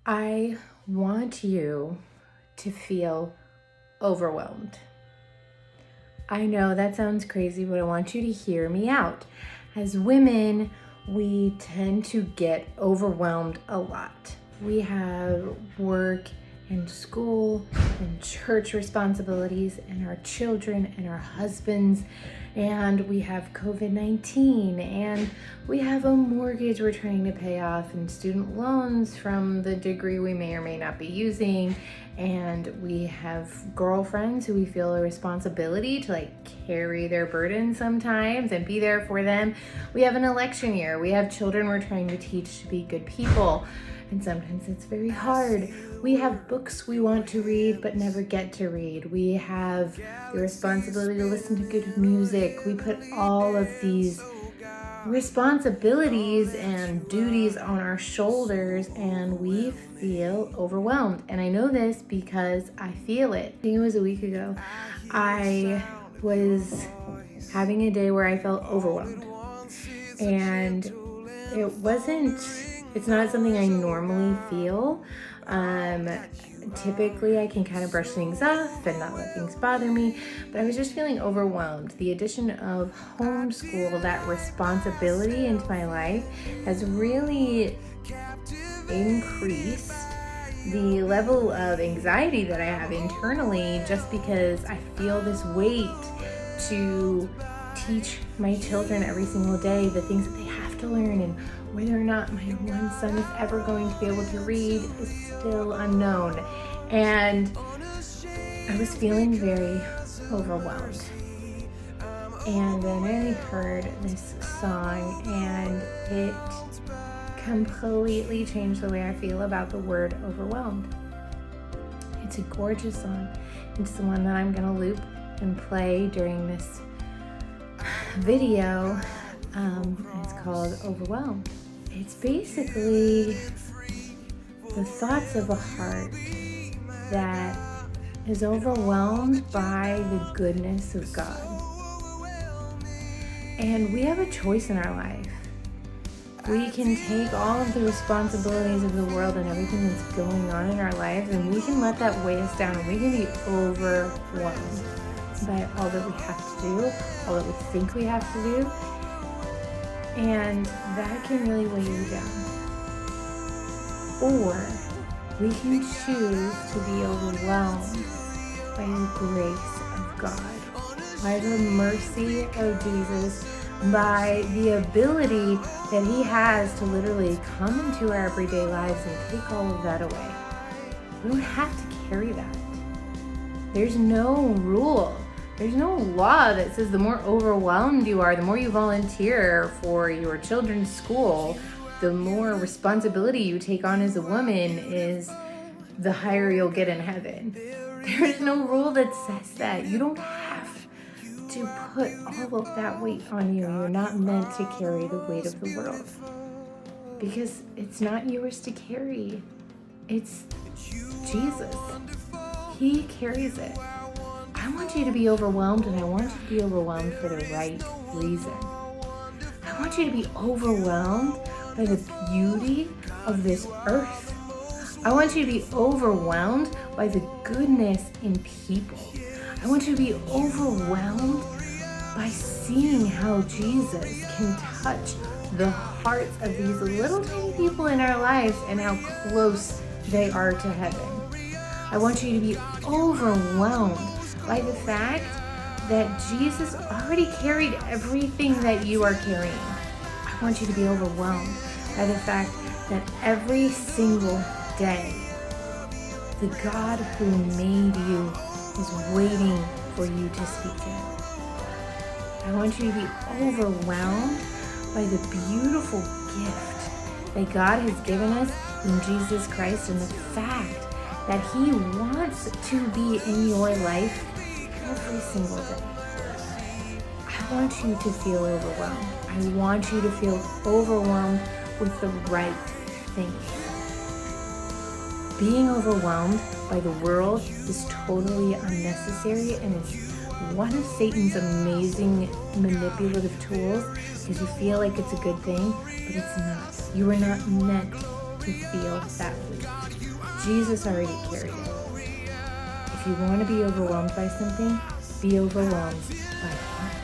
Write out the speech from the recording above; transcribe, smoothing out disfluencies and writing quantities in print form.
I want you to feel overwhelmed. I know that sounds crazy, but I want you to hear me out. As women, we tend to get overwhelmed a lot. We have work and school and church responsibilities and our children and our husbands, and we have COVID-19, and we have a mortgage we're trying to pay off and student loans from the degree we may or may not be using, and we have girlfriends who we feel a responsibility to carry their burden sometimes and be there for them. We have an election year. We have children we're trying to teach to be good people, and sometimes it's very hard. We have books we want to read but never get to read. We have the responsibility to listen to good music. We put all of these responsibilities and duties on our shoulders, and we feel overwhelmed. And I know this because I feel it. I think it was a week ago. I was having a day where I felt overwhelmed, and it's not something I normally feel. Typically I can kind of brush things off and not let things bother me, but I was just feeling overwhelmed. The addition of homeschool, that responsibility into my life, has really increased the level of anxiety that I have internally, just because I feel this weight to teach my children every single day the things that they have to learn, and whether or not my one son is ever going to be able to read is still unknown. And I was feeling very overwhelmed. And then I heard this song, and it completely changed the way I feel about the word overwhelmed. It's a gorgeous song. It's the one that I'm going to loop and play during this video. It's called Overwhelmed. It's basically the thoughts of a heart that is overwhelmed by the goodness of God. And we have a choice in our life. We can take all of the responsibilities of the world and everything that's going on in our lives, and we can let that weigh us down, and we can be overwhelmed by all that we have to do, all that we think we have to do. And that can really weigh you down. Or we can choose to be overwhelmed by the grace of God, by the mercy of Jesus, by the ability that He has to literally come into our everyday lives and take all of that away. We don't have to carry that. There's no rule. There's no law that says the more overwhelmed you are, the more you volunteer for your children's school, the more responsibility you take on as a woman, is the higher you'll get in heaven. There's no rule that says that. You don't have to put all of that weight on you. You're not meant to carry the weight of the world, because it's not yours to carry. It's Jesus. He carries it. I want you to be overwhelmed, and I want you to be overwhelmed for the right reason. I want you to be overwhelmed by the beauty of this earth. I want you to be overwhelmed by the goodness in people. I want you to be overwhelmed by seeing how Jesus can touch the hearts of these little tiny people in our lives and how close they are to heaven. I want you to be overwhelmed by the fact that Jesus already carried everything that you are carrying. I want you to be overwhelmed by the fact that every single day, the God who made you is waiting for you to speak to Him. I want you to be overwhelmed by the beautiful gift that God has given us in Jesus Christ, and the fact that He wants to be in your life every single day. I want you to feel overwhelmed. I want you to feel overwhelmed with the right things. Being overwhelmed by the world is totally unnecessary, and it's one of Satan's amazing manipulative tools, because you feel like it's a good thing, but it's not. You are not meant to to feel that weight. Jesus already carried it. If you want to be overwhelmed by something, be overwhelmed by Him.